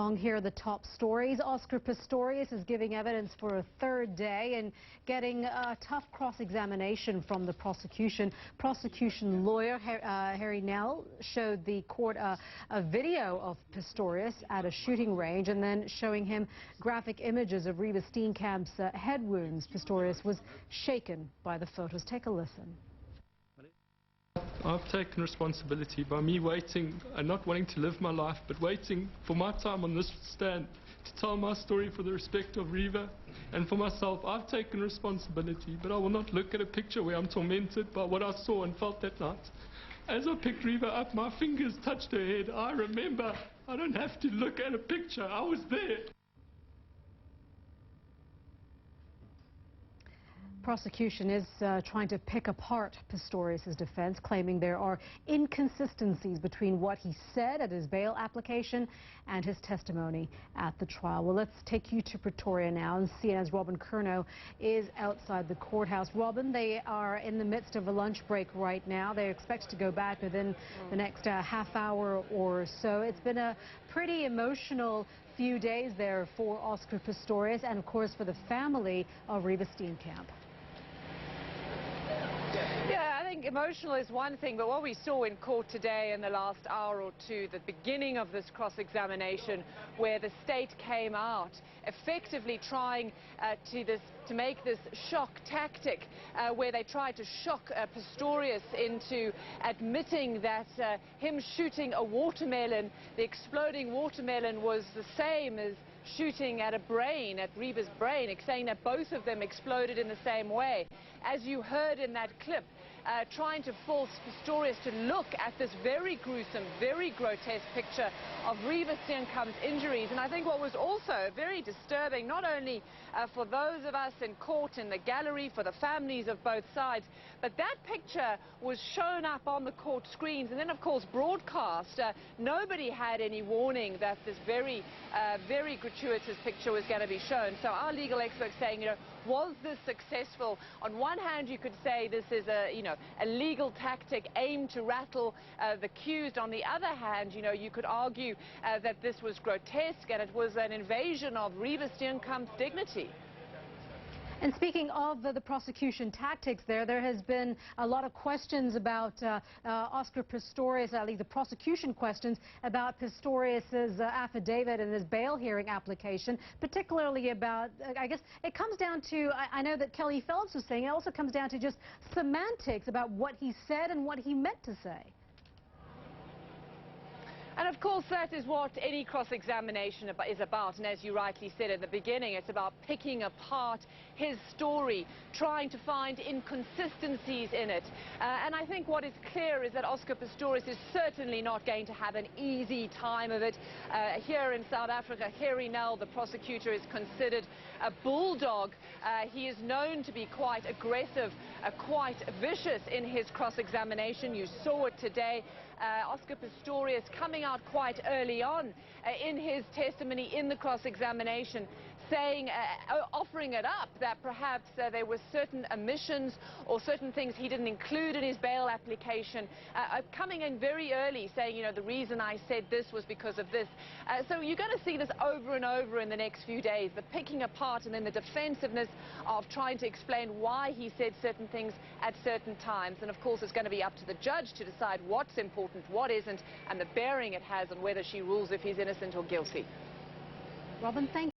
Kong. Here are the top stories. Oscar Pistorius is giving evidence for a third day and getting a tough cross-examination from the prosecution. Prosecution lawyer Harry Nell showed the court a video of Pistorius at a shooting range and then showing him graphic images of Reva Steenkamp's head wounds. Pistorius was shaken by the photos. Take a listen. I've taken responsibility by me waiting and not wanting to live my life, but waiting for my time on this stand to tell my story for the respect of Reva and for myself. I've taken responsibility, but I will not look at a picture where I'm tormented by what I saw and felt that night. As I picked Reva up, my fingers touched her head. I remember. I don't have to look at a picture. I was there. Prosecution is trying to pick apart Pistorius' defense, claiming there are inconsistencies between what he said at his bail application and his testimony at the trial. Well, let's take you to Pretoria now, and CNN's Robin Curnow is outside the courthouse. Robin, they are in the midst of a lunch break right now. They're expected to go back within the next half hour or so. It's been a pretty emotional few days there for Oscar Pistorius and, of course, for the family of Reva Steenkamp. Yeah, I think emotional is one thing, but what we saw in court today in the last hour or two, the beginning of this cross-examination where the state came out effectively trying to make this shock tactic where they tried to shock Pistorius into admitting that him shooting a watermelon, the exploding watermelon, was the same as shooting at a brain, at Reva's brain, saying that both of them exploded in the same way. As you heard in that clip, trying to force Pistorius to look at this very gruesome, very grotesque picture of Reva Steenkamp's injuries. And I think what was also very disturbing, not only for those of us in court, in the gallery, for the families of both sides, but that picture was shown up on the court screens and then, of course, broadcast. Nobody had any warning that this very gratuitous picture was going to be shown. So our legal experts saying, you know, was this successful? On one hand, you could say this is a legal tactic aimed to rattle the accused. On the other hand, you could argue that this was grotesque and it was an invasion of Reva Steenkamp's dignity. And speaking of the prosecution tactics there has been a lot of questions about Oscar Pistorius, at least the prosecution questions about Pistorius' affidavit and his bail hearing application, particularly about, I guess, it comes down to, I know that Kelly Phillips was saying, it also comes down to just semantics about what he said and what he meant to say. And of course, that is what any cross-examination is about. And as you rightly said at the beginning, it's about picking apart his story, trying to find inconsistencies in it. And I think what is clear is that Oscar Pistorius is certainly not going to have an easy time of it. Here in South Africa, Harry Nell, the prosecutor, is considered a bulldog. He is known to be quite aggressive, quite vicious in his cross-examination. You saw it today. Oscar Pistorius coming out quite early on in his testimony in the cross-examination, saying, offering it up that perhaps there were certain omissions or certain things he didn't include in his bail application, coming in very early saying, the reason I said this was because of this. So you're going to see this over and over in the next few days, the picking apart and then the defensiveness of trying to explain why he said certain things at certain times. And of course, it's going to be up to the judge to decide what's important, what isn't, and the bearing it has on whether she rules if he's innocent or guilty. Robin, thank you.